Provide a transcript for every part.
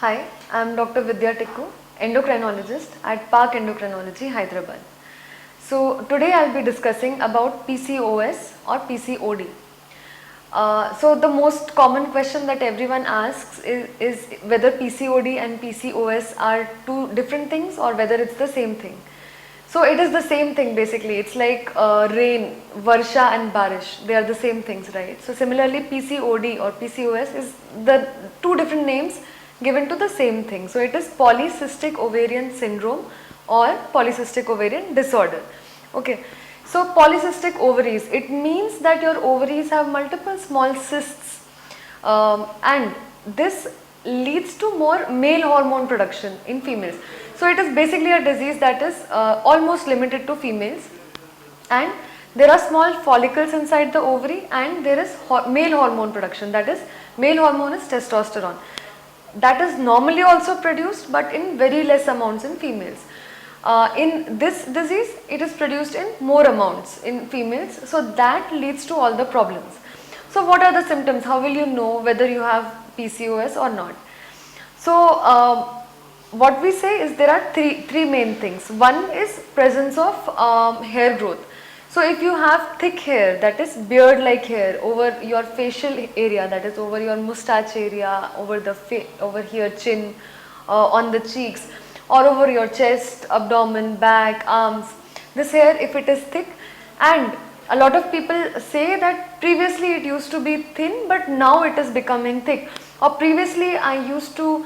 Hi, I am Dr. VidyaTickoo, endocrinologist at Park Endocrinology, Hyderabad. So today I will be discussing about PCOS or PCOD. So the most common question that everyone asks is whether PCOD and PCOS are two different things or whether it's the same thing. So it is the same thing basically. It's like rain, Varsha and Barish. They are the same things, right? So similarly PCOD or PCOS is the two different names given to the same thing. So it is polycystic ovarian syndrome or polycystic ovarian disorder. Okay. So polycystic ovaries, it means that your ovaries have multiple small cysts and this leads to more male hormone production in females. So it is basically a disease that is almost limited to females, and there are small follicles inside the ovary and there is male hormone production, that is male hormone is testosterone. That is normally also produced but in very less amounts in females. In this disease it is produced in more amounts in females, so that leads to all the problems. So what are the symptoms? How will you know whether you have PCOS or not? So what we say is there are three main things. One is presence of hair growth. So if you have thick hair, that is beard like hair over your facial area, that is over your mustache area, over the over here chin, on the cheeks, or over your chest, abdomen, back, arms, this hair if it is thick, and a lot of people say that previously it used to be thin but now it is becoming thick, or previously I used to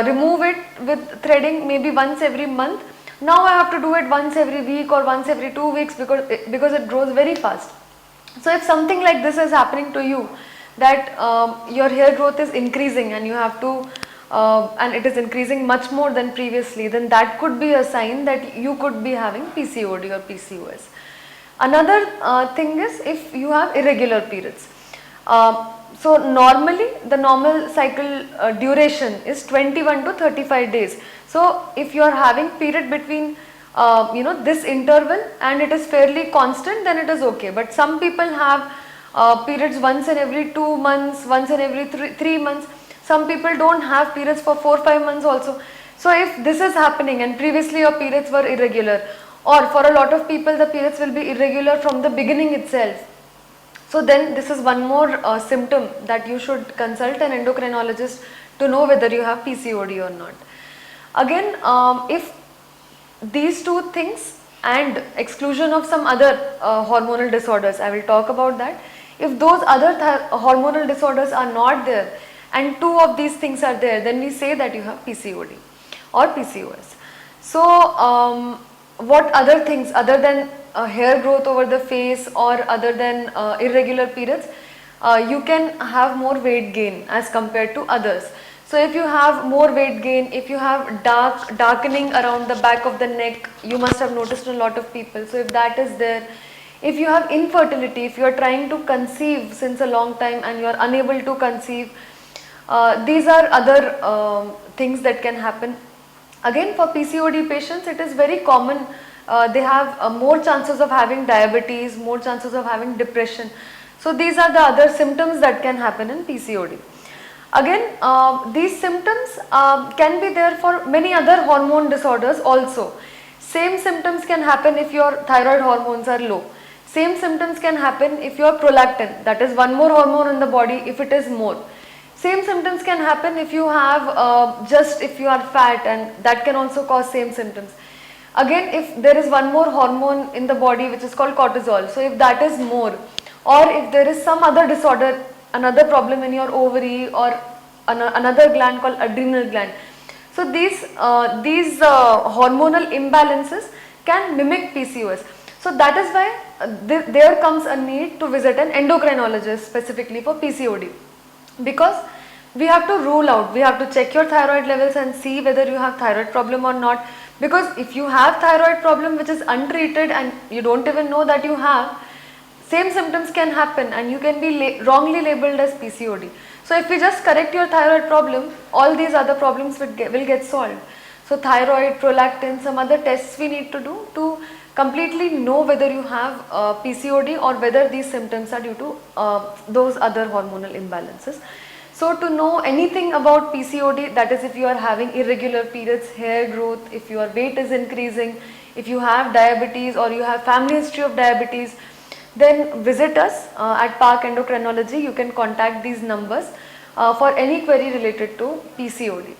remove it with threading maybe once every month. Now I have to do it once every week or once every 2 weeks because it grows very fast. So if something like this is happening to you, that your hair growth is increasing and you have to and it is increasing much more than previously, then that could be a sign that you could be having PCOD or PCOS. Another thing is if you have irregular periods. So normally the normal cycle duration is 21 to 35 days. So if you are having period between this interval and it is fairly constant, then it is okay. But some people have periods once in every 2 months, once in every 3 months. Some people don't have periods for 4-5 months also. So if this is happening and previously your periods were irregular, or for a lot of people the periods will be irregular from the beginning itself, so then this is one more symptom that you should consult an endocrinologist to know whether you have PCOD or not. Again, if these two things and exclusion of some other hormonal disorders, I will talk about that. If those other hormonal disorders are not there and two of these things are there, then we say that you have PCOD or PCOS. So what other things other than hair growth over the face or other than irregular periods, you can have more weight gain as compared to others. So if you have more weight gain, if you have darkening around the back of the neck, you must have noticed a lot of people. So if that is there, if you have infertility, if you are trying to conceive since a long time and you are unable to conceive, these are other things that can happen. Again, for PCOD patients, it is very common. They have more chances of having diabetes, more chances of having depression. So these are the other symptoms that can happen in PCOD. Again, these symptoms can be there for many other hormone disorders also. Same symptoms can happen if your thyroid hormones are low. Same symptoms can happen if your prolactin, that is one more hormone in the body, if it is more. Same symptoms can happen if you have if you are fat, and that can also cause same symptoms. Again, if there is one more hormone in the body which is called cortisol, so if that is more, or if there is some other disorder, another problem in your ovary or another gland called adrenal gland. So these hormonal imbalances can mimic PCOS. So that is why there comes a need to visit an endocrinologist specifically for PCOD. Because we have to rule out, we have to check your thyroid levels and see whether you have thyroid problem or not. Because if you have thyroid problem which is untreated and you don't even know that you have, same symptoms can happen and you can be wrongly labeled as PCOD. So if we just correct your thyroid problem, all these other problems will get solved. So thyroid, prolactin, some other tests we need to do to completely know whether you have PCOD or whether these symptoms are due to those other hormonal imbalances. So to know anything about PCOD, that is if you are having irregular periods, hair growth, if your weight is increasing, if you have diabetes or you have family history of diabetes, then visit us at Park Endocrinology. You can contact these numbers for any query related to PCOD.